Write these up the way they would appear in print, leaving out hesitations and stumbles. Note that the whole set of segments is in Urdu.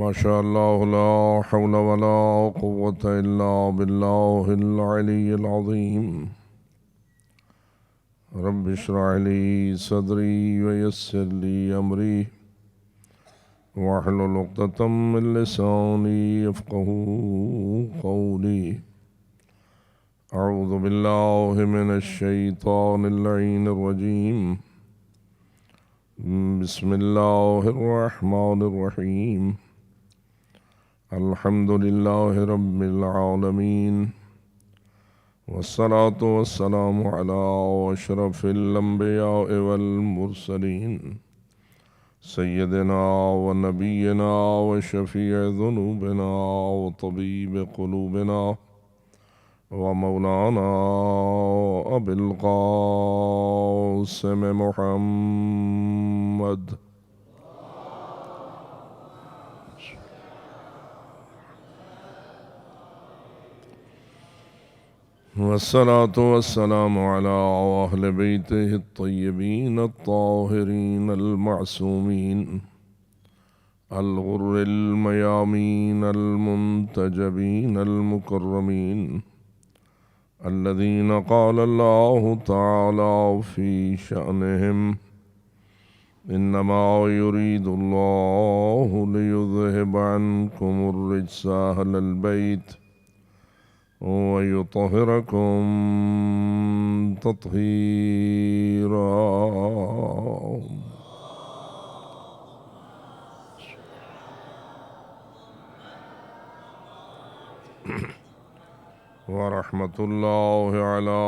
ما شاء الله لا حول ولا قوة إلا بالله العلي العظيم. رب اشرح لي صدري ويسر لي أمري واحلل عقدة من لساني يفقهوا قولي. أعوذ بالله من الشيطان اللعين الرجيم. بسم الله الرحمن الرحيم. الحمد لله رب العالمين، والصلاة والسلام على أشرف الأنبياء والمرسلين سيدنا ونبينا وشفيع ذنوبنا وطبيب قلوبنا ومولانا أبي القاسم محمد والصلاة والسلام على أهل بيته الطيبين الطاهرين المعصومين الغر الميامين المنتجبين المكرمين الذين قال الله تعالى في شأنهم: إنما يريد الله ليذهب عنكم الرجس أهل البيت ويطهركم تطهيرا. ورحمة الله على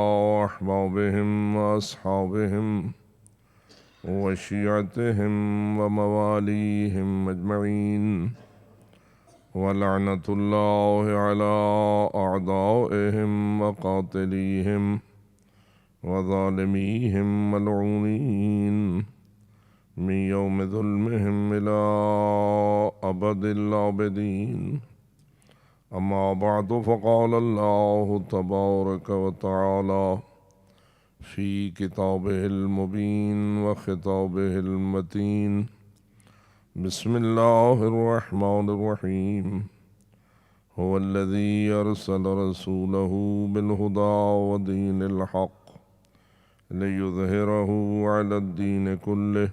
أحبابهم وأصحابهم وشيعتهم ومواليهم أجمعين، ولعنة الله على أعدائهم وقاتليهم وظالميهم ملعونين من يوم ظلمهم إلى أبد الآبدين. أما بعد، فقال الله تبارك وتعالى في كتابه المبين وخطابه المتين: بسم الله الرحمن الرحيم. هو الذي أرسل رسوله بالهدى ودين الحق ليظهره على الدين كله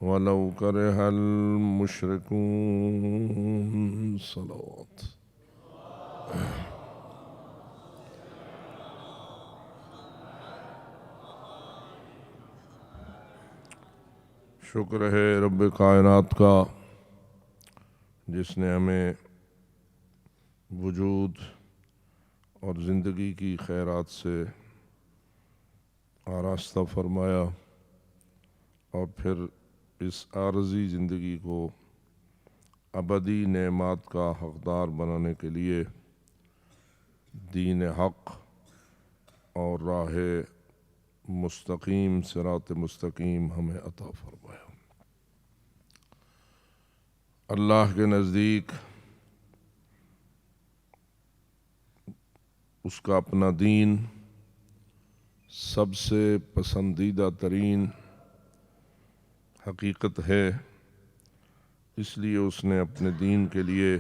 ولو كره المشركون. صلوات. شکر ہے رب کائنات کا، جس نے ہمیں وجود اور زندگی کی خیرات سے آراستہ فرمایا، اور پھر اس عارضی زندگی کو ابدی نعمات کا حقدار بنانے کے لیے دین حق اور راہ مستقیم، صراط مستقیم ہمیں عطا فرمایا۔ اللہ کے نزدیک اس کا اپنا دین سب سے پسندیدہ ترین حقیقت ہے، اس لیے اس نے اپنے دین کے لیے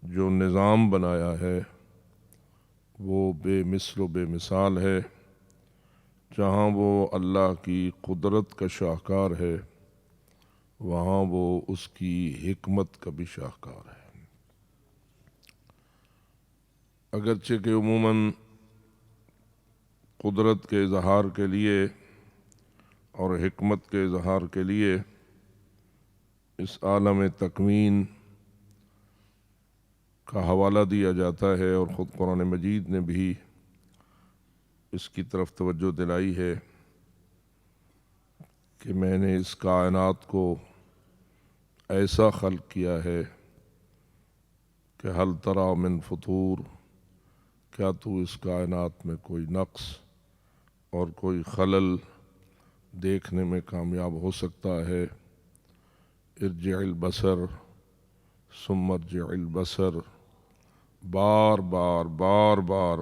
جو نظام بنایا ہے وہ بے مثل و بے مثال ہے۔ جہاں وہ اللہ کی قدرت کا شاہکار ہے، وہاں وہ اس کی حکمت کا بھی شاہکار ہے۔ اگرچہ کہ عموماً قدرت کے اظہار کے لیے اور حکمت کے اظہار کے لیے اس عالم تکوین کا حوالہ دیا جاتا ہے، اور خود قرآن مجید نے بھی اس کی طرف توجہ دلائی ہے کہ میں نے اس کائنات کو ایسا خلق کیا ہے کہ حل تری من فطور، کیا تو اس کائنات میں کوئی نقص اور کوئی خلل دیکھنے میں کامیاب ہو سکتا ہے؟ ارجع البصر ثم ارجع البصر، بار بار بار بار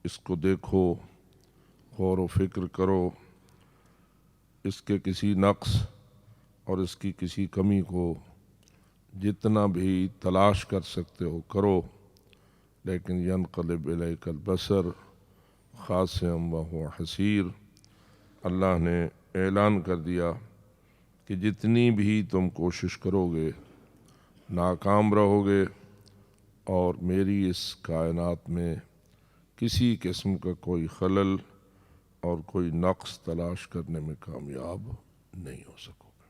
اس کو دیکھو، غور و فکر کرو، اس کے کسی نقص اور اس کی کسی کمی کو جتنا بھی تلاش کر سکتے ہو کرو، لیکن ینقلب الیک البصر خاسئا وہو حسیر، اللہ نے اعلان کر دیا کہ جتنی بھی تم کوشش کرو گے ناکام رہو گے، اور میری اس کائنات میں کسی قسم کا کوئی خلل اور کوئی نقص تلاش کرنے میں کامیاب نہیں ہو سکو گے۔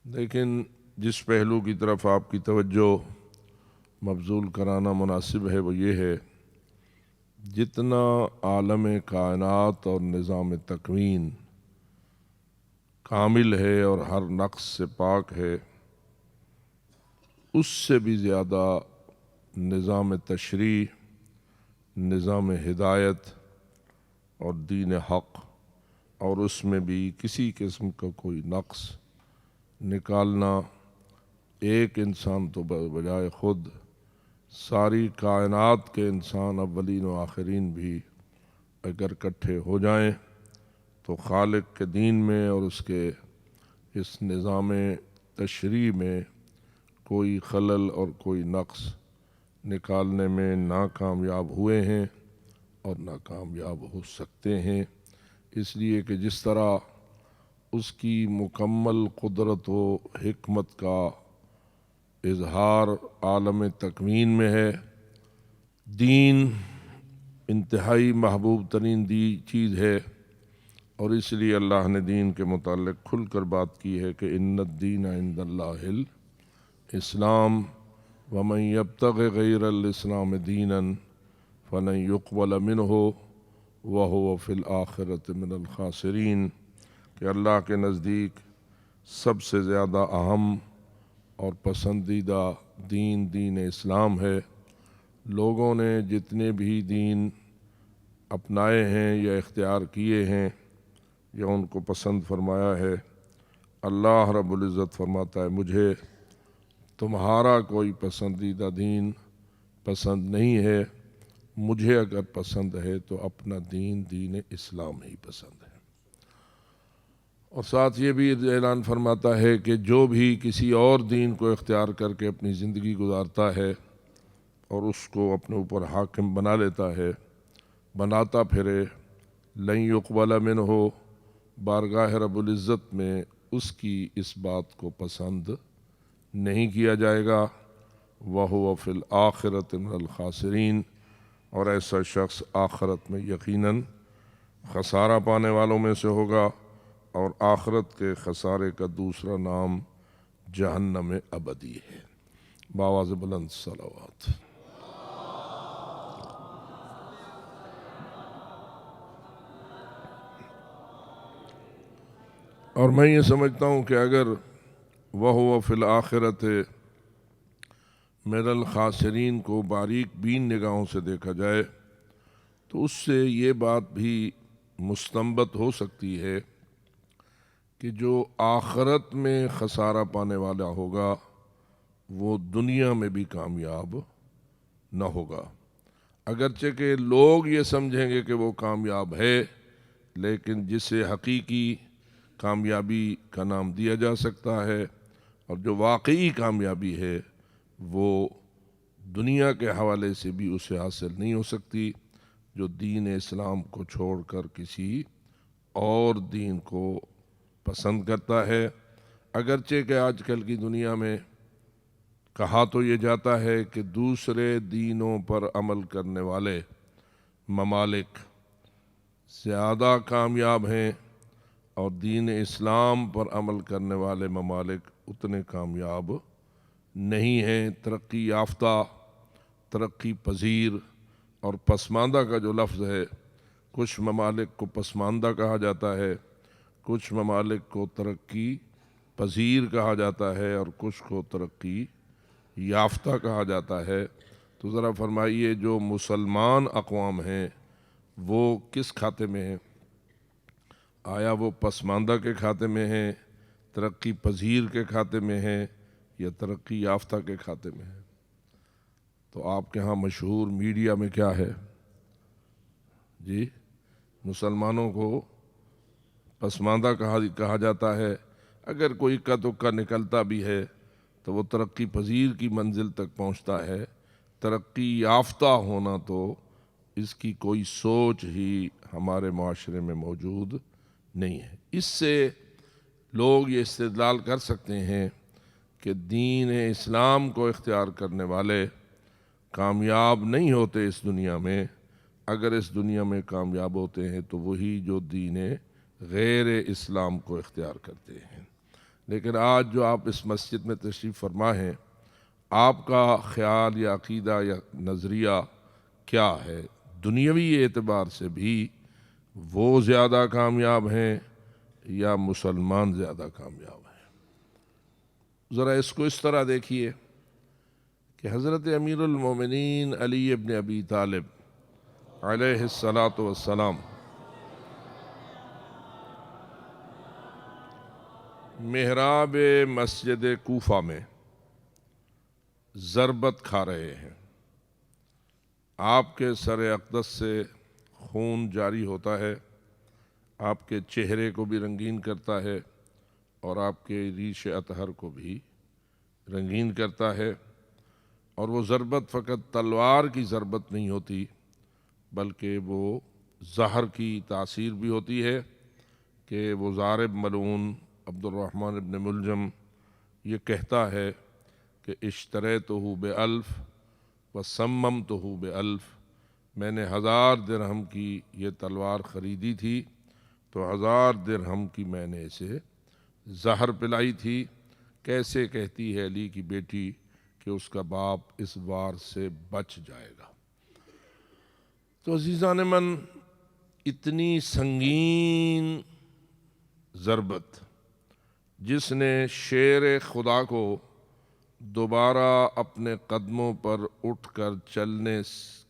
لیکن جس پہلو کی طرف آپ کی توجہ مبذول کرانا مناسب ہے وہ یہ ہے، جتنا عالم کائنات اور نظام تکوین کامل ہے اور ہر نقص سے پاک ہے، اس سے بھی زیادہ نظام تشریع، نظام ہدایت اور دین حق، اور اس میں بھی کسی قسم کا کوئی نقص نکالنا ایک انسان تو بجائے خود ساری کائنات کے انسان اولین و آخرین بھی اگر اکٹھے ہو جائیں تو خالق کے دین میں اور اس کے اس نظام تشریع میں کوئی خلل اور کوئی نقص نکالنے میں ناکامیاب ہوئے ہیں اور ناکامیاب ہو سکتے ہیں، اس لیے کہ جس طرح اس کی مکمل قدرت و حکمت کا اظہار عالم تکوین میں ہے۔ دین انتہائی محبوب ترین چیز ہے، اور اس لیے اللہ نے دین کے متعلق کھل کر بات کی ہے کہ ان الدین عند اللہ الاسلام ومن یبتغ غیر الاسلام دینا فلن یقبل منہ وہو فی الآخرۃ من الخاسرین، کہ اللہ کے نزدیک سب سے زیادہ اہم اور پسندیدہ دین اسلام ہے۔ لوگوں نے جتنے بھی دین اپنائے ہیں یا اختیار کیے ہیں یا ان کو پسند فرمایا ہے، اللہ رب العزت فرماتا ہے مجھے تمہارا کوئی پسندیدہ دین پسند نہیں ہے، مجھے اگر پسند ہے تو اپنا دین اسلام ہی پسند ہے۔ اور ساتھ یہ بھی اعلان فرماتا ہے کہ جو بھی کسی اور دین کو اختیار کر کے اپنی زندگی گزارتا ہے اور اس کو اپنے اوپر حاکم بنا لیتا ہے، بناتا پھرے، لن یقبل منہ، بارگاہ رب العزت میں اس کی اس بات کو پسند نہیں کیا جائے گا، وہو فی الآخرۃ من الخاسرین، اور ایسا شخص آخرت میں یقیناً خسارہ پانے والوں میں سے ہوگا، اور آخرت کے خسارے کا دوسرا نام جہنم ابدی ہے۔ بآواز بلند صلوات۔ اور میں یہ سمجھتا ہوں کہ اگر وہو فی الآخرۃ من الخاسرین کو باریک بین نگاہوں سے دیکھا جائے تو اس سے یہ بات بھی مستنبط ہو سکتی ہے کہ جو آخرت میں خسارہ پانے والا ہوگا وہ دنیا میں بھی کامیاب نہ ہوگا، اگرچہ کہ لوگ یہ سمجھیں گے کہ وہ کامیاب ہے، لیکن جسے حقیقی کامیابی کا نام دیا جا سکتا ہے اور جو واقعی کامیابی ہے وہ دنیا کے حوالے سے بھی اسے حاصل نہیں ہو سکتی، جو دین اسلام کو چھوڑ کر کسی اور دین کو پسند کرتا ہے۔ اگرچہ کہ آج کل کی دنیا میں کہا تو یہ جاتا ہے کہ دوسرے دینوں پر عمل کرنے والے ممالک زیادہ کامیاب ہیں اور دین اسلام پر عمل کرنے والے ممالک اتنے کامیاب نہیں ہیں۔ ترقی یافتہ، ترقی پذیر اور پسماندہ کا جو لفظ ہے، کچھ ممالک کو پسماندہ کہا جاتا ہے، کچھ ممالک کو ترقی پذیر کہا جاتا ہے اور کچھ کو ترقی یافتہ کہا جاتا ہے۔ تو ذرا فرمائیے جو مسلمان اقوام ہیں وہ کس کھاتے میں ہیں؟ آیا وہ پسماندہ کے کھاتے میں ہیں، ترقی پذیر کے کھاتے میں ہیں، یا ترقی یافتہ کے کھاتے میں ہیں؟ تو آپ کے ہاں مشہور میڈیا میں کیا ہے جی؟ مسلمانوں کو پسماندہ کہا جاتا ہے، اگر کوئی اکا دکا نکلتا بھی ہے تو وہ ترقی پذیر کی منزل تک پہنچتا ہے۔ ترقی یافتہ ہونا تو اس کی کوئی سوچ ہی ہمارے معاشرے میں موجود نہیں ہے۔ اس سے لوگ یہ استدلال کر سکتے ہیں کہ دین اسلام کو اختیار کرنے والے کامیاب نہیں ہوتے اس دنیا میں۔ اگر اس دنیا میں کامیاب ہوتے ہیں تو وہی جو دین غیر اسلام کو اختیار کرتے ہیں۔ لیکن آج جو آپ اس مسجد میں تشریف فرما ہیں، آپ کا خیال یا عقیدہ یا نظریہ کیا ہے؟ دنیاوی اعتبار سے بھی وہ زیادہ کامیاب ہیں یا مسلمان زیادہ کامیاب ہیں؟ ذرا اس کو اس طرح دیکھیے کہ حضرت امیر المومنین علی ابن ابی طالب علیہ الصلاۃ والسلام محراب مسجد کوفہ میں ضربت کھا رہے ہیں۔ آپ کے سر اقدس سے خون جاری ہوتا ہے، آپ کے چہرے کو بھی رنگین کرتا ہے اور آپ کے ریش اطہر کو بھی رنگین کرتا ہے۔ اور وہ ضربت فقط تلوار کی ضربت نہیں ہوتی، بلکہ وہ زہر کی تاثیر بھی ہوتی ہے کہ وہ ضارب ملعون عبد الرحمن ابن ملجم یہ کہتا ہے کہ اشتریتہ بألف وسممتہ بألف، میں نے 1000 درہم کی یہ تلوار خریدی تھی تو 1000 درہم کی میں نے اسے زہر پلائی تھی۔ کیسے کہتی ہے علی کی بیٹی کہ اس کا باپ اس وار سے بچ جائے گا؟ تو عزیزان من، اتنی سنگین ضربت جس نے شیر خدا کو دوبارہ اپنے قدموں پر اٹھ کر چلنے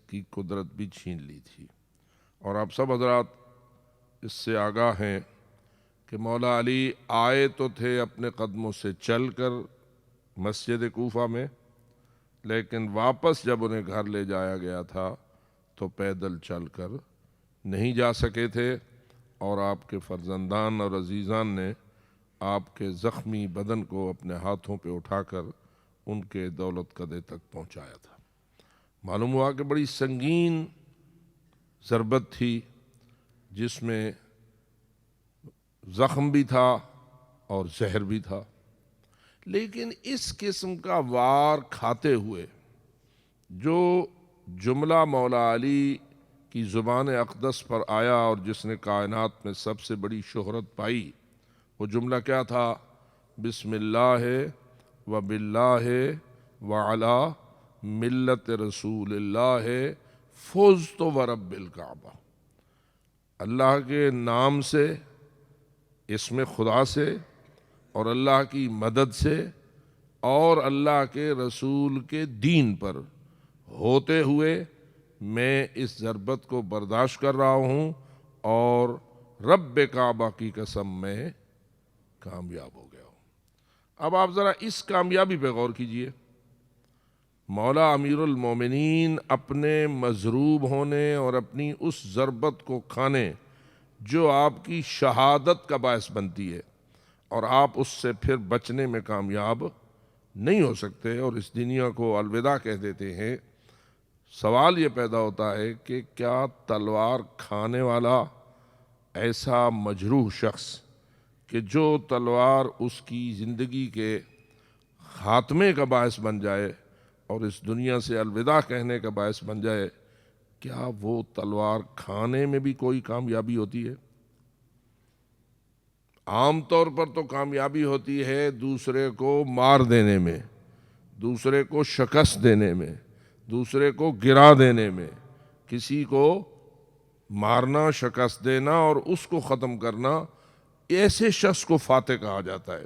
کی قدرت بھی چھین لی تھی۔ اور آپ سب حضرات اس سے آگاہ ہیں کہ مولا علی آئے تو تھے اپنے قدموں سے چل کر مسجد کوفہ میں، لیکن واپس جب انہیں گھر لے جایا گیا تھا تو پیدل چل کر نہیں جا سکے تھے، اور آپ کے فرزندان اور عزیزان نے آپ کے زخمی بدن کو اپنے ہاتھوں پہ اٹھا کر ان کے دولت قدے تک پہنچایا تھا۔ معلوم ہوا کہ بڑی سنگین ضربت تھی، جس میں زخم بھی تھا اور زہر بھی تھا۔ لیکن اس قسم کا وار کھاتے ہوئے جو جملہ مولا علی کی زبان اقدس پر آیا اور جس نے کائنات میں سب سے بڑی شہرت پائی، وہ جملہ کیا تھا؟ بسم اللہ و باللہ و علی ملت رسول اللہ فزت و رب الکعبہ۔ اللہ کے نام سے، اسم خدا سے، اور اللہ کی مدد سے، اور اللہ کے رسول کے دین پر ہوتے ہوئے میں اس ضربت کو برداشت کر رہا ہوں، اور رب کعبہ کی قسم میں کامیاب ہو گیا ہوں۔ اب آپ ذرا اس کامیابی پہ غور کیجئے۔ مولا امیر المومنین اپنے مضروب ہونے اور اپنی اس ضربت کو کھانے جو آپ کی شہادت کا باعث بنتی ہے، اور آپ اس سے پھر بچنے میں کامیاب نہیں ہو سکتے اور اس دنیا کو الوداع کہہ دیتے ہیں۔ سوال یہ پیدا ہوتا ہے کہ کیا تلوار کھانے والا ایسا مجروح شخص کہ جو تلوار اس کی زندگی کے خاتمے کا باعث بن جائے اور اس دنیا سے الوداع کہنے کا باعث بن جائے، کیا وہ تلوار کھانے میں بھی کوئی کامیابی ہوتی ہے؟ عام طور پر تو کامیابی ہوتی ہے دوسرے کو مار دینے میں، دوسرے کو شکست دینے میں، دوسرے کو گرا دینے میں۔ کسی کو مارنا، شکست دینا اور اس کو ختم کرنا، ایسے شخص کو فاتح کہا جاتا ہے،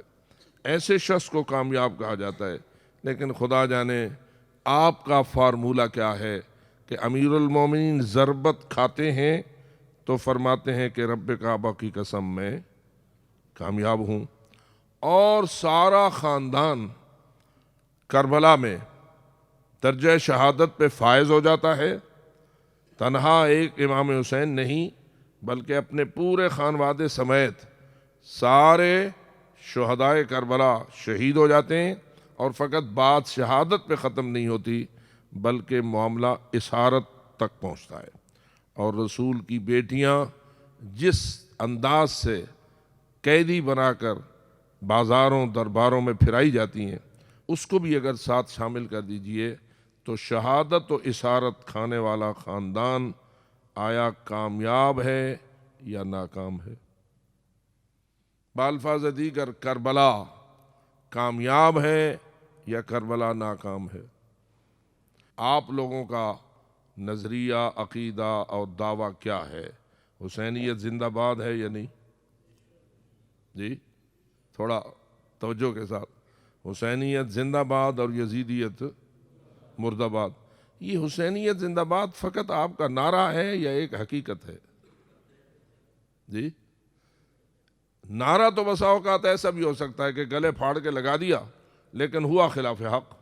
ایسے شخص کو کامیاب کہا جاتا ہے۔ لیکن خدا جانے آپ کا فارمولہ کیا ہے کہ امیر المومنین ضربت کھاتے ہیں تو فرماتے ہیں کہ رب کعبہ کی قسم میں کامیاب ہوں، اور سارا خاندان کربلا میں درجہ شہادت پہ فائز ہو جاتا ہے۔ تنہا ایک امام حسین نہیں بلکہ اپنے پورے خانوادے سمیت سارے شہدائے کربلا شہید ہو جاتے ہیں، اور فقط بات شہادت پہ ختم نہیں ہوتی بلکہ معاملہ اسارت تک پہنچتا ہے۔ اور رسول کی بیٹیاں جس انداز سے قیدی بنا کر بازاروں درباروں میں پھرائی جاتی ہیں، اس کو بھی اگر ساتھ شامل کر دیجئے تو شہادت و اسارت کھانے والا خاندان آیا کامیاب ہے یا ناکام ہے؟ بالفاظ دیگر کربلا کامیاب ہے یا کربلا ناکام ہے؟ آپ لوگوں کا نظریہ، عقیدہ اور دعویٰ کیا ہے؟ حسینیت زندہ باد ہے یا نہیں؟ جی تھوڑا توجہ کے ساتھ، حسینیت زندہ باد اور یزیدیت مرد آباد۔ یہ حسینیت زندہ باد فقط آپ کا نعرہ ہے یا ایک حقیقت ہے؟ جی نعرہ تو بسا اوقات ایسا بھی ہو سکتا ہے کہ گلے پھاڑ کے لگا دیا لیکن ہوا خلاف حق۔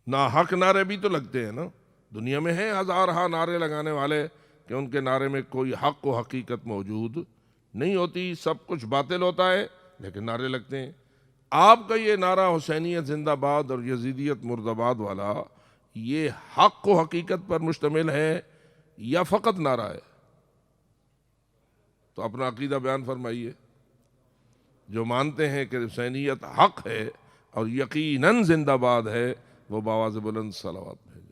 نا حق نعرے بھی تو لگتے ہیں نا، دنیا میں ہیں ہزارہا نعرے لگانے والے کہ ان کے نعرے میں کوئی حق و حقیقت موجود نہیں ہوتی، سب کچھ باطل ہوتا ہے لیکن نعرے لگتے ہیں۔ آپ کا یہ نعرہ حسینیت زندہ باد اور یزیدیت مرد آباد والا، یہ حق و حقیقت پر مشتمل ہے یا فقط نعرہ ہے؟ تو اپنا عقیدہ بیان فرمائیے۔ جو مانتے ہیں کہ حسینیت حق ہے اور یقیناً زندہ باد ہے وہ بآواز بلند صلوات بھیجیں۔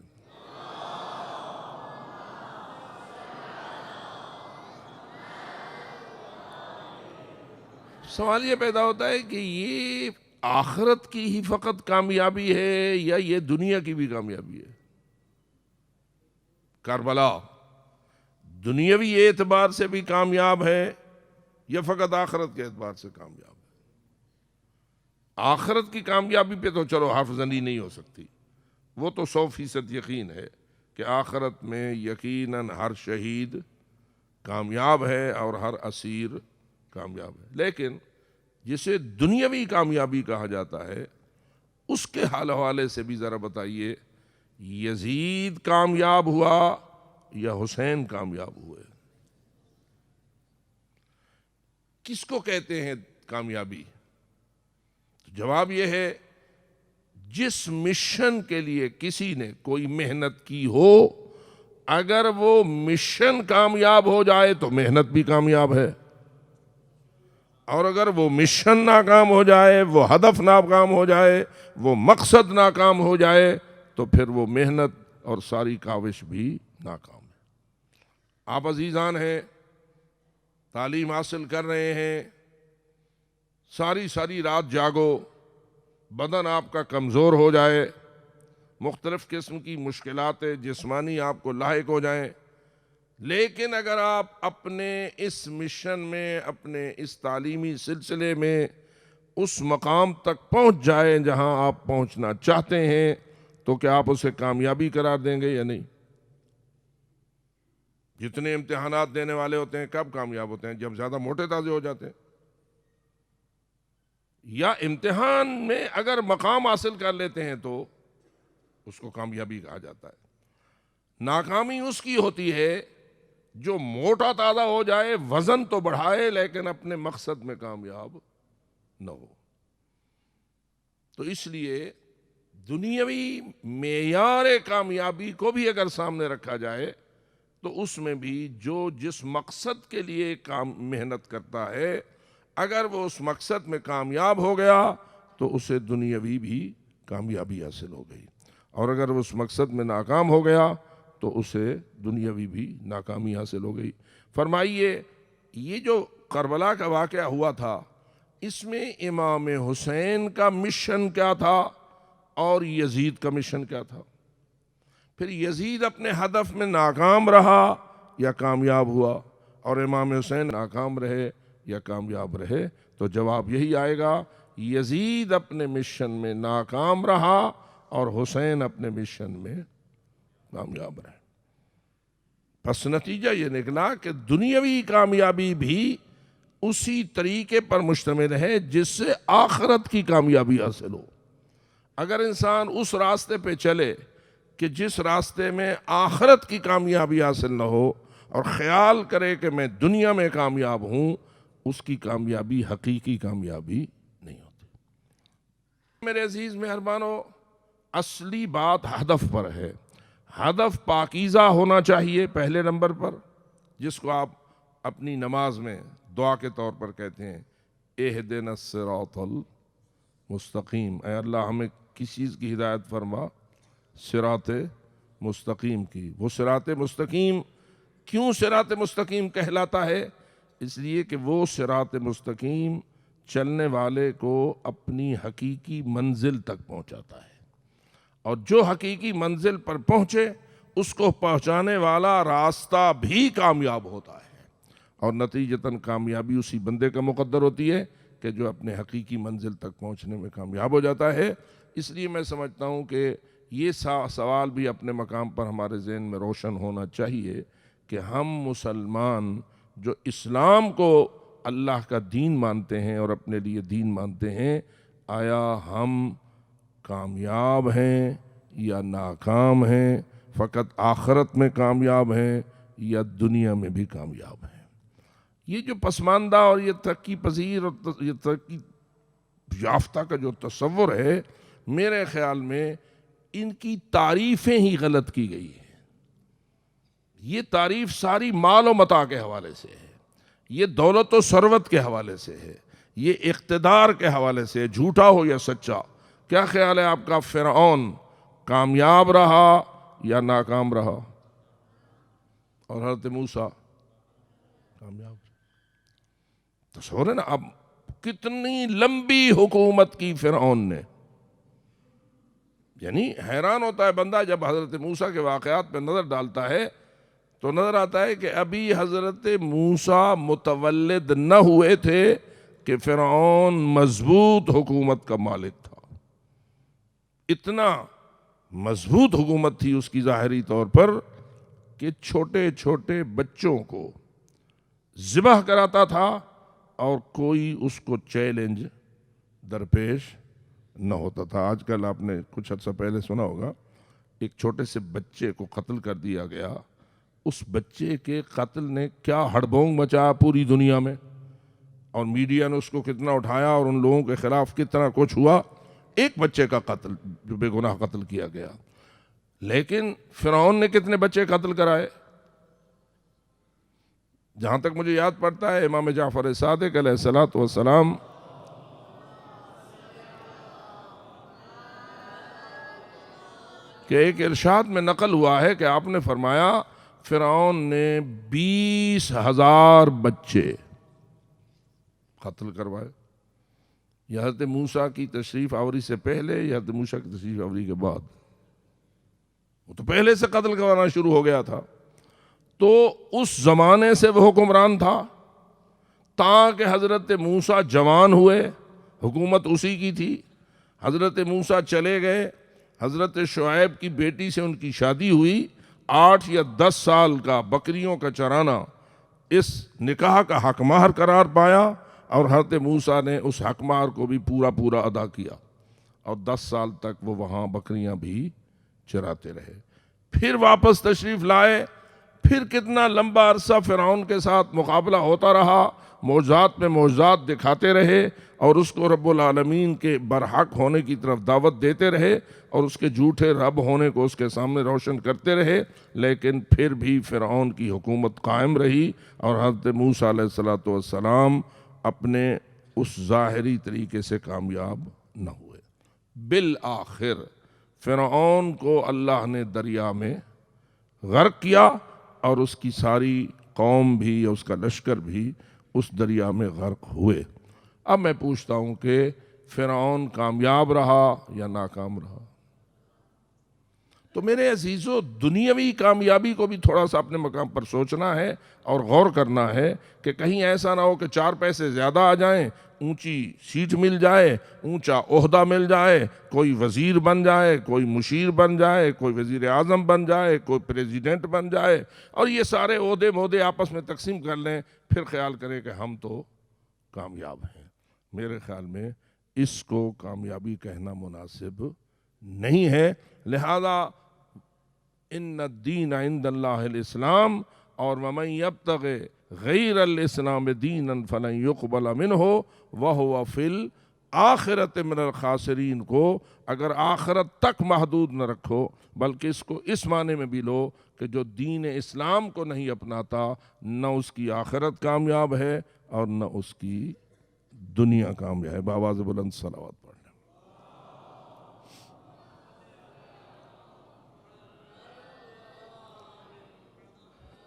سوال یہ پیدا ہوتا ہے کہ یہ آخرت کی ہی فقط کامیابی ہے یا یہ دنیا کی بھی کامیابی ہے؟ کربلا دنیاوی اعتبار سے بھی کامیاب ہے یا فقط آخرت کے اعتبار سے کامیاب ہے؟ آخرت کی کامیابی پہ تو چلو حرف زنی نہیں ہو سکتی، وہ تو 100% یقین ہے کہ آخرت میں یقیناً ہر شہید کامیاب ہے اور ہر اسیر کامیاب ہے، لیکن جسے دنیاوی کامیابی کہا جاتا ہے اس کے حال حوالے سے بھی ذرا بتائیے، یزید کامیاب ہوا یا حسین کامیاب ہوئے؟ کس کو کہتے ہیں کامیابی؟ تو جواب یہ ہے، جس مشن کے لیے کسی نے کوئی محنت کی ہو، اگر وہ مشن کامیاب ہو جائے تو محنت بھی کامیاب ہے، اور اگر وہ مشن ناکام ہو جائے، وہ ہدف ناکام ہو جائے، وہ مقصد ناکام ہو جائے تو پھر وہ محنت اور ساری کاوش بھی ناکام ہے۔ آپ عزیزان ہیں، تعلیم حاصل کر رہے ہیں، ساری رات جاگو، بدن آپ کا کمزور ہو جائے، مختلف قسم کی مشکلات جسمانی آپ کو لاحق ہو جائیں، لیکن اگر آپ اپنے اس مشن میں، اپنے اس تعلیمی سلسلے میں اس مقام تک پہنچ جائیں جہاں آپ پہنچنا چاہتے ہیں تو کیا آپ اسے کامیابی قرار دیں گے یا نہیں؟ جتنے امتحانات دینے والے ہوتے ہیں کب کامیاب ہوتے ہیں؟ جب زیادہ موٹے تازے ہو جاتے ہیں، یا امتحان میں اگر مقام حاصل کر لیتے ہیں تو اس کو کامیابی کہا جاتا ہے۔ ناکامی اس کی ہوتی ہے جو موٹا تازہ ہو جائے، وزن تو بڑھائے لیکن اپنے مقصد میں کامیاب نہ ہو۔ تو اس لیے دنیاوی معیار کامیابی کو بھی اگر سامنے رکھا جائے تو اس میں بھی جو جس مقصد کے لیے محنت کرتا ہے، اگر وہ اس مقصد میں کامیاب ہو گیا تو اسے دنیاوی بھی کامیابی حاصل ہو گئی، اور اگر وہ اس مقصد میں ناکام ہو گیا تو اسے دنیاوی بھی ناکامی حاصل ہو گئی۔ فرمائیے، یہ جو کربلا کا واقعہ ہوا تھا، اس میں امام حسین کا مشن کیا تھا اور یزید کا مشن کیا تھا؟ پھر یزید اپنے ہدف میں ناکام رہا یا کامیاب ہوا، اور امام حسین ناکام رہے یا کامیاب رہے؟ تو جواب یہی آئے گا، یزید اپنے مشن میں ناکام رہا اور حسین اپنے مشن میں کامیاب رہے۔ پس نتیجہ یہ نکلا کہ دنیاوی کامیابی بھی اسی طریقے پر مشتمل ہے جس سے آخرت کی کامیابی حاصل ہو۔ اگر انسان اس راستے پہ چلے کہ جس راستے میں آخرت کی کامیابی حاصل نہ ہو اور خیال کرے کہ میں دنیا میں کامیاب ہوں، اس کی کامیابی حقیقی کامیابی نہیں ہوتی۔ میرے عزیز مہربانوں، اصلی بات ہدف پر ہے۔ ہدف پاکیزہ ہونا چاہیے پہلے نمبر پر، جس کو آپ اپنی نماز میں دعا کے طور پر کہتے ہیں اہدنا الصراط المستقیم، اے اللہ ہمیں کس چیز کی ہدایت فرما؟ صراط مستقیم کی۔ وہ صراط مستقیم کیوں صراط مستقیم کہلاتا ہے؟ اس لیے کہ وہ صراط مستقیم چلنے والے کو اپنی حقیقی منزل تک پہنچاتا ہے، اور جو حقیقی منزل پر پہنچے اس کو پہنچانے والا راستہ بھی کامیاب ہوتا ہے، اور نتیجتاً کامیابی اسی بندے کا مقدر ہوتی ہے کہ جو اپنے حقیقی منزل تک پہنچنے میں کامیاب ہو جاتا ہے۔ اس لیے میں سمجھتا ہوں کہ یہ سوال بھی اپنے مقام پر ہمارے ذہن میں روشن ہونا چاہیے کہ ہم مسلمان جو اسلام کو اللہ کا دین مانتے ہیں اور اپنے لیے دین مانتے ہیں، آیا ہم کامیاب ہیں یا ناکام ہیں؟ فقط آخرت میں کامیاب ہیں یا دنیا میں بھی کامیاب ہیں؟ یہ جو پسماندہ اور یہ ترقی پذیر اور یہ ترقی یافتہ کا جو تصور ہے، میرے خیال میں ان کی تعریفیں ہی غلط کی گئی ہیں۔ یہ تعریف ساری مال و متاع کے حوالے سے ہے، یہ دولت و ثروت کے حوالے سے ہے، یہ اقتدار کے حوالے سے، جھوٹا ہو یا سچا۔ کیا خیال ہے آپ کا، فرعون کامیاب رہا یا ناکام رہا؟ اور حضرت موسیٰ کامیاب؟ تصور ہے نا، اب کتنی لمبی حکومت کی فرعون نے، یعنی حیران ہوتا ہے بندہ جب حضرت موسیٰ کے واقعات پہ نظر ڈالتا ہے تو نظر آتا ہے کہ ابھی حضرت موسیٰ متولد نہ ہوئے تھے کہ فرعون مضبوط حکومت کا مالک تھا۔ اتنا مضبوط حکومت تھی اس کی ظاہری طور پر کہ چھوٹے چھوٹے بچوں کو ذبح کراتا تھا اور کوئی اس کو چیلنج درپیش نہ ہوتا تھا۔ آج کل آپ نے کچھ عرصہ پہلے سنا ہوگا، ایک چھوٹے سے بچے کو قتل کر دیا گیا۔ اس بچے کے قتل نے کیا ہڑبونگ مچایا پوری دنیا میں، اور میڈیا نے اس کو کتنا اٹھایا، اور ان لوگوں کے خلاف کتنا کچھ ہوا، ایک بچے کا قتل جو بے گناہ قتل کیا گیا۔ لیکن فرعون نے کتنے بچے قتل کرائے؟ جہاں تک مجھے یاد پڑتا ہے، امام جعفر صادق علیہ الصلوۃ والسلام کہ ایک ارشاد میں نقل ہوا ہے کہ آپ نے فرمایا فرعون نے 20,000 بچے قتل کروائے۔ یہ حضرت موسیٰ کی تشریف آوری سے پہلے یا حضرت موسیٰ کی تشریف آوری کے بعد؟ وہ تو پہلے سے قتل کروانا شروع ہو گیا تھا۔ تو اس زمانے سے وہ حکمران تھا تاکہ حضرت موسیٰ جوان ہوئے، حکومت اسی کی تھی۔ حضرت موسیٰ چلے گئے، حضرت شعیب کی بیٹی سے ان کی شادی ہوئی، 8 یا 10 سال کا بکریوں کا چرانا اس نکاح کا حق مہر قرار پایا، اور حضرت موسیٰ نے اس حق مہر کو بھی پورا ادا کیا، اور 10 سال تک وہ وہاں بکریاں بھی چراتے رہے۔ پھر واپس تشریف لائے، پھر کتنا لمبا عرصہ فرعون کے ساتھ مقابلہ ہوتا رہا، معجزات میں معجزات دکھاتے رہے، اور اس کو رب العالمین کے برحق ہونے کی طرف دعوت دیتے رہے، اور اس کے جھوٹے رب ہونے کو اس کے سامنے روشن کرتے رہے، لیکن پھر بھی فرعون کی حکومت قائم رہی، اور حضرت موسیٰ علیہ السلام اپنے اس ظاہری طریقے سے کامیاب نہ ہوئے۔ بالآخر فرعون کو اللہ نے دریا میں غرق کیا، اور اس کی ساری قوم بھی، اس کا لشکر بھی اس دریا میں غرق ہوئے۔ اب میں پوچھتا ہوں کہ فرعون کامیاب رہا یا ناکام رہا؟ تو میرے عزیزو، دنیاوی کامیابی کو بھی تھوڑا سا اپنے مقام پر سوچنا ہے اور غور کرنا ہے کہ کہیں ایسا نہ ہو کہ 4 پیسے زیادہ آ جائیں، اونچی سیٹ مل جائے، اونچا عہدہ مل جائے، کوئی وزیر بن جائے، کوئی مشیر بن جائے، کوئی وزیر اعظم بن جائے، کوئی پریزیڈنٹ بن جائے، اور یہ سارے عہدے آپس میں تقسیم کر لیں، پھر خیال کریں کہ ہم تو کامیاب ہیں۔ میرے خیال میں اس کو کامیابی کہنا مناسب نہیں ہے۔ لہذا ان الدین عند اللہ الاسلام، اور ومن یبتغ غیر الاسلام دینا فلن یقبل منہ وہو فی آخرت من الخاسرین کو اگر آخرت تک محدود نہ رکھو، بلکہ اس کو اس معنی میں بھی لو کہ جو دین اسلام کو نہیں اپناتا، نہ اس کی آخرت کامیاب ہے اور نہ اس کی دنیا کامیاب ہے۔ بآواز بلند صلوات پڑھیں۔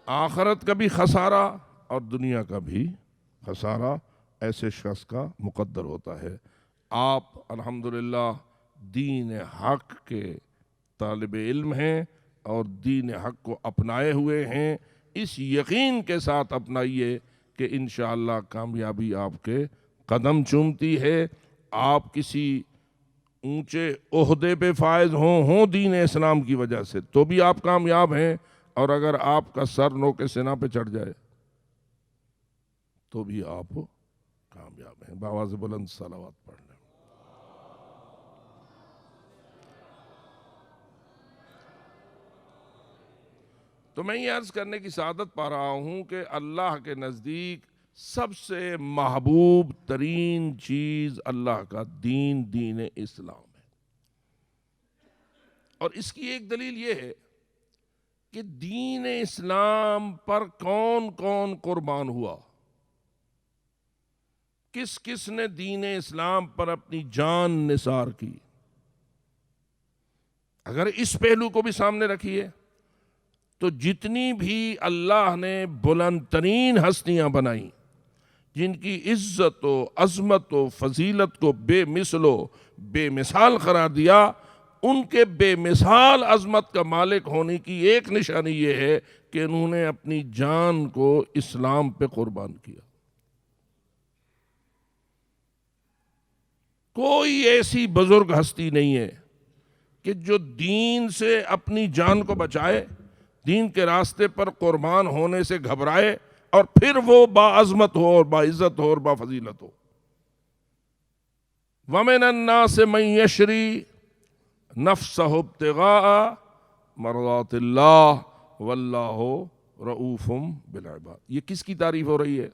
آخرت کا بھی خسارہ اور دنیا کا بھی خسارہ ایسے شخص کا مقدر ہوتا ہے۔ آپ الحمدللہ دین حق کے طالب علم ہیں اور دین حق کو اپنائے ہوئے ہیں، اس یقین کے ساتھ اپنائیے کہ انشاءاللہ کامیابی آپ کے قدم چومتی ہے۔ آپ کسی اونچے عہدے پہ فائز ہوں دین اسلام کی وجہ سے تو بھی آپ کامیاب ہیں، اور اگر آپ کا سر نو کے سینہ پہ چڑھ جائے تو بھی آپ کامیاب ہیں۔ بآواز بلند صلوات پڑھ لیں۔ تو میں یہ عرض کرنے کی سعادت پا رہا ہوں کہ اللہ کے نزدیک سب سے محبوب ترین چیز اللہ کا دین اسلام ہے، اور اس کی ایک دلیل یہ ہے کہ دین اسلام پر کون کون قربان ہوا، کس کس نے دین اسلام پر اپنی جان نثار کی۔ اگر اس پہلو کو بھی سامنے رکھیے تو جتنی بھی اللہ نے بلند ترین ہستیاں بنائیں، جن کی عزت و عظمت و فضیلت کو بے مثل و بے مثال قرار دیا، ان کے بے مثال عظمت کا مالک ہونے کی ایک نشانی یہ ہے کہ انہوں نے اپنی جان کو اسلام پہ قربان کیا۔ کوئی ایسی بزرگ ہستی نہیں ہے کہ جو دین سے اپنی جان کو بچائے، دین کے راستے پر قربان ہونے سے گھبرائے اور پھر وہ باعظمت ہو اور باعزت ہو اور بافضیلت ہو۔ وَمِنَ النَّاسِ مَن يَشْرِي نَفْسَهُ ابْتِغَاءَ مَرْضَاتِ اللَّهِ وَاللَّهُ رَؤُوفٌ بِالْعِبَادِ۔ یہ کس کی تعریف ہو رہی ہے؟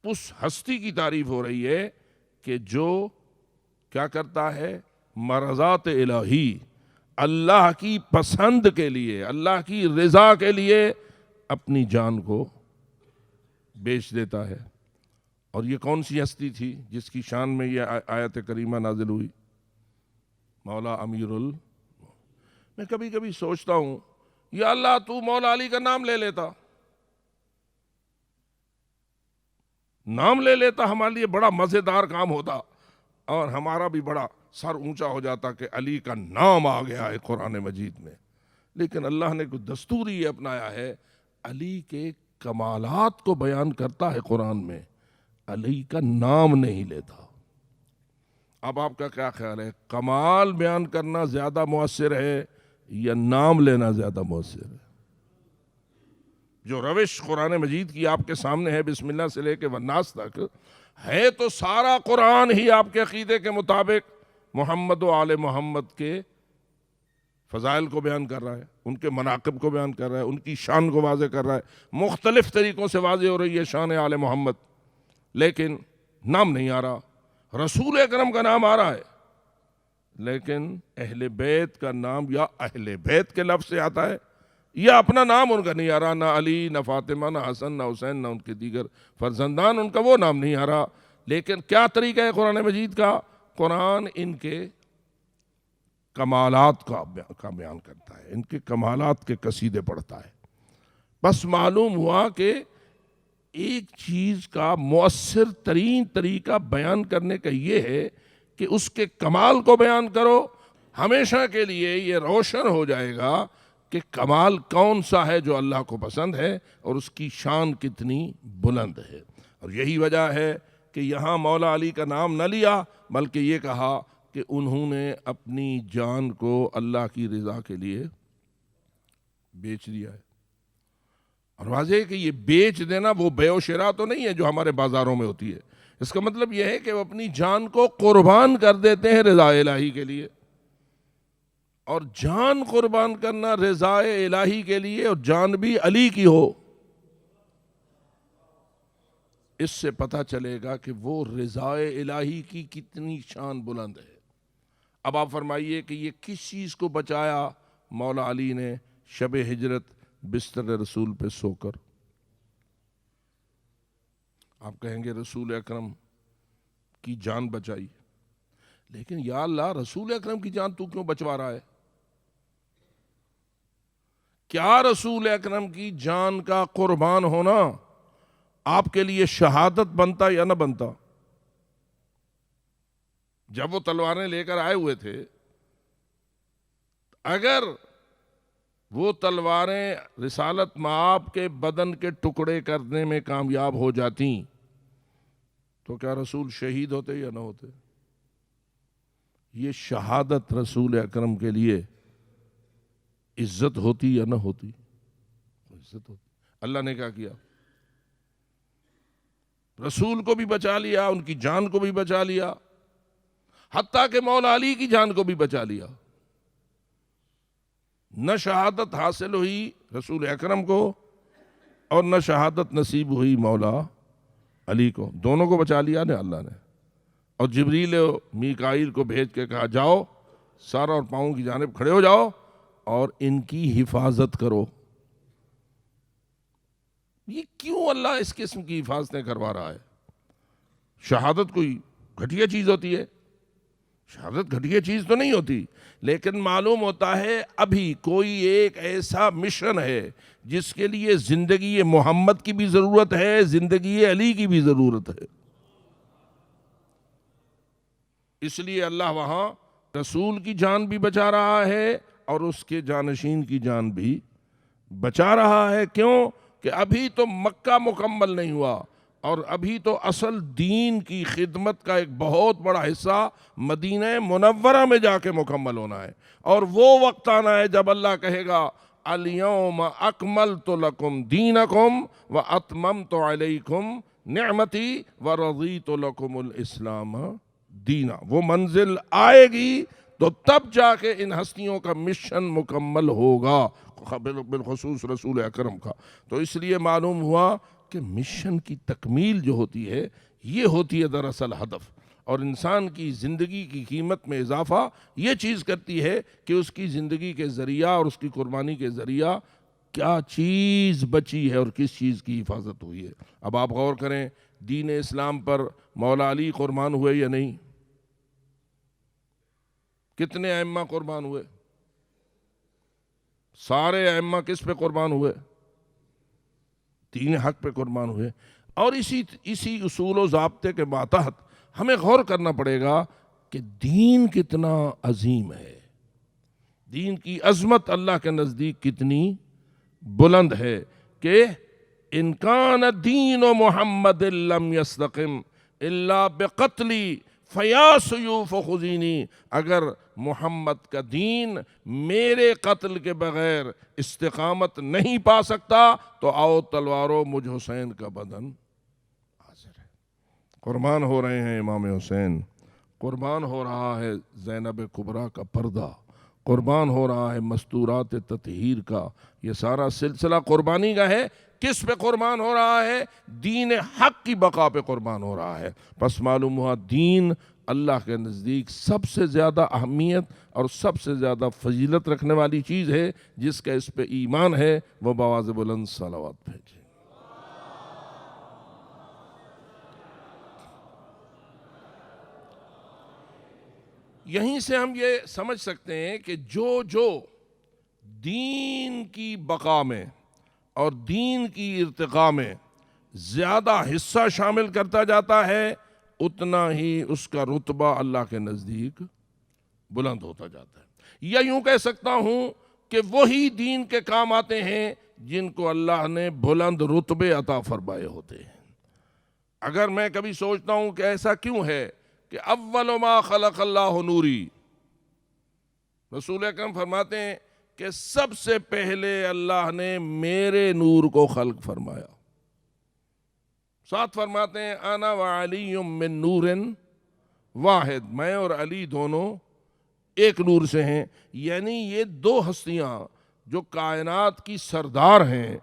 اس ہستی کی تعریف ہو رہی ہے کہ جو کیا کرتا ہے؟ مرضات الہی، اللہ کی پسند کے لیے، اللہ کی رضا کے لیے اپنی جان کو بیچ دیتا ہے۔ اور یہ کون سی ہستی تھی جس کی شان میں یہ آیت کریمہ نازل ہوئی؟ مولا امیر میں کبھی کبھی سوچتا ہوں، یا اللہ تو مولا علی کا نام لے لیتا، نام لے لیتا، ہمارے لیے بڑا مزیدار کام ہوتا اور ہمارا بھی بڑا سر اونچا ہو جاتا کہ علی کا نام آ گیا ہے قرآن مجید میں۔ لیکن اللہ نے کوئی دستور یہ اپنایا ہے، علی کے کمالات کو بیان کرتا ہے قرآن میں، علی کا نام نہیں لیتا۔ اب آپ کا کیا خیال ہے، کمال بیان کرنا زیادہ مؤثر ہے یا نام لینا زیادہ مؤثر ہے؟ جو روش قرآن مجید کی آپ کے سامنے ہے، بسم اللہ سے لے کے والناس تک، ہے تو سارا قرآن ہی آپ کے عقیدے کے مطابق محمد و آل محمد کے فضائل کو بیان کر رہا ہے، ان کے مناقب کو بیان کر رہا ہے، ان کی شان کو واضح کر رہا ہے، مختلف طریقوں سے واضح ہو رہی ہے شان آل محمد، لیکن نام نہیں آ رہا۔ رسول اکرم کا نام آ رہا ہے لیکن اہل بیت کا نام یا اہل بیت کے لفظ سے آتا ہے یا اپنا نام ان کا نہیں آ رہا، نہ علی، نہ فاطمہ، نہ حسن، نہ حسین، نہ ان کے دیگر فرزندان، ان کا وہ نام نہیں آ رہا۔ لیکن کیا طریقہ ہے قرآن مجید کا؟ قرآن ان کے کمالات کا بیان کرتا ہے، ان کے کمالات کے قصیدے پڑھتا ہے۔ بس معلوم ہوا کہ ایک چیز کا مؤثر ترین طریقہ بیان کرنے کا یہ ہے کہ اس کے کمال کو بیان کرو، ہمیشہ کے لیے یہ روشن ہو جائے گا کہ کمال کون سا ہے جو اللہ کو پسند ہے اور اس کی شان کتنی بلند ہے۔ اور یہی وجہ ہے کہ یہاں مولا علی کا نام نہ لیا بلکہ یہ کہا کہ انہوں نے اپنی جان کو اللہ کی رضا کے لیے بیچ دیا ہے۔ اور واضح ہے کہ یہ بیچ دینا وہ بیع و شراء تو نہیں ہے جو ہمارے بازاروں میں ہوتی ہے، اس کا مطلب یہ ہے کہ وہ اپنی جان کو قربان کر دیتے ہیں رضا الہی کے لیے۔ اور جان قربان کرنا رضا الہی کے لیے، اور جان بھی علی کی ہو، اس سے پتہ چلے گا کہ وہ رضائے الہی کی کتنی شان بلند ہے۔ اب آپ فرمائیے کہ یہ کس چیز کو بچایا مولا علی نے شب ہجرت بستر رسول پہ سو کر؟ آپ کہیں گے رسول اکرم کی جان بچائی، لیکن یا اللہ رسول اکرم کی جان تو کیوں بچوا رہا ہے؟ کیا رسول اکرم کی جان کا قربان ہونا آپ کے لیے شہادت بنتا یا نہ بنتا؟ جب وہ تلواریں لے کر آئے ہوئے تھے، اگر وہ تلواریں رسالت مآب کے بدن کے ٹکڑے کرنے میں کامیاب ہو جاتی تو کیا رسول شہید ہوتے یا نہ ہوتے؟ یہ شہادت رسول اکرم کے لیے عزت ہوتی یا نہ ہوتی؟ عزت ہوتی۔ اللہ نے کیا کیا؟ رسول کو بھی بچا لیا، ان کی جان کو بھی بچا لیا، حتیٰ کہ مولا علی کی جان کو بھی بچا لیا۔ نہ شہادت حاصل ہوئی رسول اکرم کو اور نہ شہادت نصیب ہوئی مولا علی کو، دونوں کو بچا لیا نا اللہ نے۔ اور جبریل و میکائیل کو بھیج کے کہا جاؤ سر اور پاؤں کی جانب کھڑے ہو جاؤ اور ان کی حفاظت کرو۔ یہ کیوں اللہ اس قسم کی حفاظتیں کروا رہا ہے؟ شہادت کوئی گھٹیا چیز ہوتی ہے؟ شہادت گھٹیا چیز تو نہیں ہوتی، لیکن معلوم ہوتا ہے ابھی کوئی ایک ایسا مشن ہے جس کے لیے زندگی محمد کی بھی ضرورت ہے، زندگی علی کی بھی ضرورت ہے۔ اس لیے اللہ وہاں رسول کی جان بھی بچا رہا ہے اور اس کے جانشین کی جان بھی بچا رہا ہے۔ کیوں کہ ابھی تو مکہ مکمل نہیں ہوا، اور ابھی تو اصل دین کی خدمت کا ایک بہت بڑا حصہ مدینہ منورہ میں جا کے مکمل ہونا ہے، اور وہ وقت آنا ہے جب اللہ کہے گا الیوم اکملت لکم دینکم واتممت علیکم نعمتی ورضیت لکم الاسلام دینا۔ وہ منزل آئے گی تو تب جا کے ان ہستیوں کا مشن مکمل ہوگا، بالخصوص رسول اکرم کا۔ تو اس لیے معلوم ہوا کہ مشن کی تکمیل جو ہوتی ہے یہ ہوتی ہے دراصل ہدف، اور انسان کی زندگی کی قیمت میں اضافہ یہ چیز کرتی ہے کہ اس کی زندگی کے ذریعہ اور اس کی قربانی کے ذریعہ کیا چیز بچی ہے اور کس چیز کی حفاظت ہوئی ہے۔ اب آپ غور کریں، دین اسلام پر مولا علی قربان ہوئے یا نہیں؟ کتنے ائمہ قربان ہوئے؟ سارے ائمہ کس پہ قربان ہوئے؟ دین حق پہ قربان ہوئے۔ اور اسی اصول و ضابطے کے ماتحت ہمیں غور کرنا پڑے گا کہ دین کتنا عظیم ہے، دین کی عظمت اللہ کے نزدیک کتنی بلند ہے کہ ان کان دین محمد لم یستقم الا بقتلی فیا سیوف خذینی، اگر محمد کا دین میرے قتل کے بغیر استقامت نہیں پا سکتا تو آؤ تلواروں مجھ حسین کا بدن حاضر ہے۔ قربان ہو رہے ہیں امام حسین، قربان ہو رہا ہے زینب کبریٰ کا پردہ، قربان ہو رہا ہے مستورات تطہیر کا، یہ سارا سلسلہ قربانی کا ہے۔ کس پہ قربان ہو رہا ہے؟ دین حق کی بقا پہ قربان ہو رہا ہے۔ پس معلوم ہوا دین اللہ کے نزدیک سب سے زیادہ اہمیت اور سب سے زیادہ فضیلت رکھنے والی چیز ہے، جس کا اس پہ ایمان ہے وہ بآواز بلند صلوات بھیجے۔ یہیں سے ہم یہ سمجھ سکتے ہیں کہ جو دین کی بقا میں اور دین کی ارتقاء میں زیادہ حصہ شامل کرتا جاتا ہے، اتنا ہی اس کا رتبہ اللہ کے نزدیک بلند ہوتا جاتا ہے۔ یا یوں کہہ سکتا ہوں کہ وہی دین کے کام آتے ہیں جن کو اللہ نے بلند رتبے عطا فرمائے ہوتے ہیں۔ اگر میں کبھی سوچتا ہوں کہ ایسا کیوں ہے کہ اول ما خلق اللہ نوری، رسول اکرم فرماتے ہیں کہ سب سے پہلے اللہ نے میرے نور کو خلق فرمایا۔ ساتھ فرماتے ہیں انا وعلی من نور واحد، میں اور علی دونوں ایک نور سے ہیں۔ یعنی یہ دو ہستیاں جو کائنات کی سردار ہیں،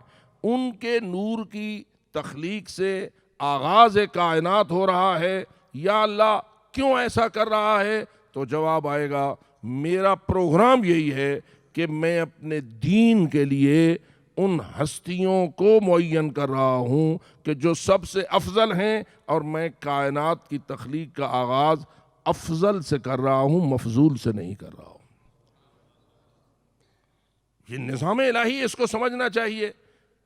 ان کے نور کی تخلیق سے آغاز کائنات ہو رہا ہے، یا اللہ کیوں ایسا کر رہا ہے؟ تو جواب آئے گا میرا پروگرام یہی ہے کہ میں اپنے دین کے لیے ان ہستیوں کو معین کر رہا ہوں کہ جو سب سے افضل ہیں، اور میں کائنات کی تخلیق کا آغاز افضل سے کر رہا ہوں، مفضول سے نہیں کر رہا ہوں۔ یہ نظام الہی، اس کو سمجھنا چاہیے۔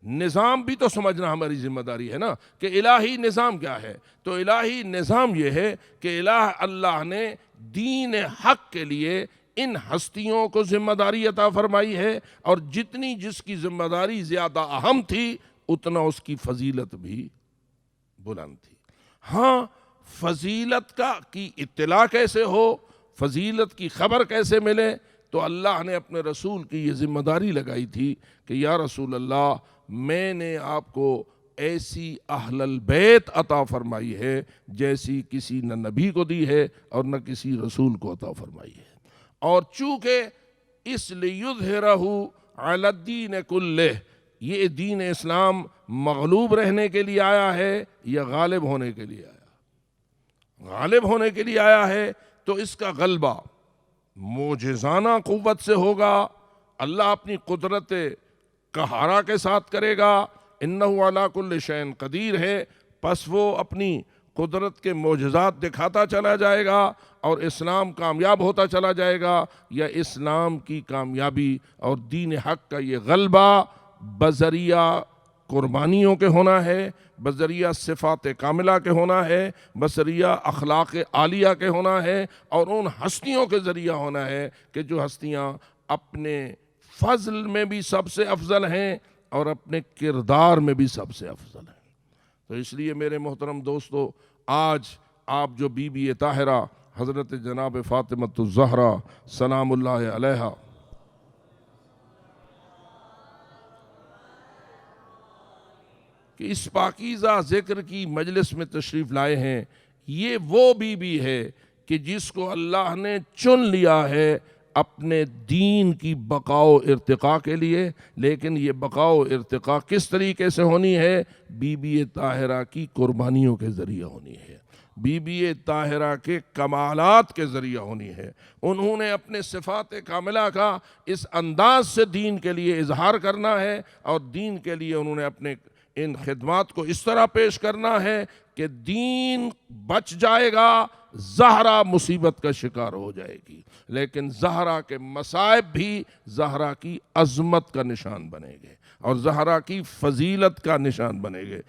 نظام بھی تو سمجھنا ہماری ذمہ داری ہے نا، کہ الہی نظام کیا ہے۔ تو الہی نظام یہ ہے کہ اللہ نے دین حق کے لیے ان ہستیوں کو ذمہ داری عطا فرمائی ہے، اور جتنی جس کی ذمہ داری زیادہ اہم تھی اتنا اس کی فضیلت بھی بلند تھی۔ ہاں، فضیلت کی اطلاع کیسے ہو، فضیلت کی خبر کیسے ملے؟ تو اللہ نے اپنے رسول کی یہ ذمہ داری لگائی تھی کہ یا رسول اللہ، میں نے آپ کو ایسی اہل البیت عطا فرمائی ہے جیسی کسی نہ نبی کو دی ہے اور نہ کسی رسول کو عطا فرمائی ہے۔ اور چونکہ اس لیظہرہ علی الدین کلہ، یہ دین اسلام مغلوب رہنے کے لیے آیا ہے یا غالب ہونے کے لیے آیا؟ غالب ہونے کے لیے آیا ہے، تو اس کا غلبہ معجزانہ قوت سے ہوگا۔ اللہ اپنی قدرت قہارہ کے ساتھ کرے گا، انہ علی کل شیء قدیر ہے، پس وہ اپنی قدرت کے معجزات دکھاتا چلا جائے گا اور اسلام کامیاب ہوتا چلا جائے گا، یا اسلام کی کامیابی اور دین حق کا یہ غلبہ بذریعہ قربانیوں کے ہونا ہے، بذریعہ صفات کاملہ کے ہونا ہے، بذریعہ اخلاق عالیہ کے ہونا ہے، اور ان ہستیوں کے ذریعہ ہونا ہے کہ جو ہستیاں اپنے فضل میں بھی سب سے افضل ہیں اور اپنے کردار میں بھی سب سے افضل ہیں۔ تو اس لیے میرے محترم دوستو، آج آپ جو بی بی طاہرہ حضرت جناب فاطمۃ الزہرا سلام اللہ علیہا کہ اس پاکیزہ ذکر کی مجلس میں تشریف لائے ہیں، یہ وہ بی بی ہے کہ جس کو اللہ نے چن لیا ہے اپنے دین کی بقا و ارتقاء کے لیے۔ لیکن یہ بقا و ارتقاء کس طریقے سے ہونی ہے؟ بی بی طاہرہ کی قربانیوں کے ذریعے ہونی ہے، بی بی طاہرہ کے کمالات کے ذریعے ہونی ہے۔ انہوں نے اپنے صفات کاملہ کا اس انداز سے دین کے لیے اظہار کرنا ہے، اور دین کے لیے انہوں نے اپنے ان خدمات کو اس طرح پیش کرنا ہے کہ دین بچ جائے گا، زہرا مصیبت کا شکار ہو جائے گی، لیکن زہرا کے مصائب بھی زہرا کی عظمت کا نشان بنے گے اور زہرا کی فضیلت کا نشان بنے گے۔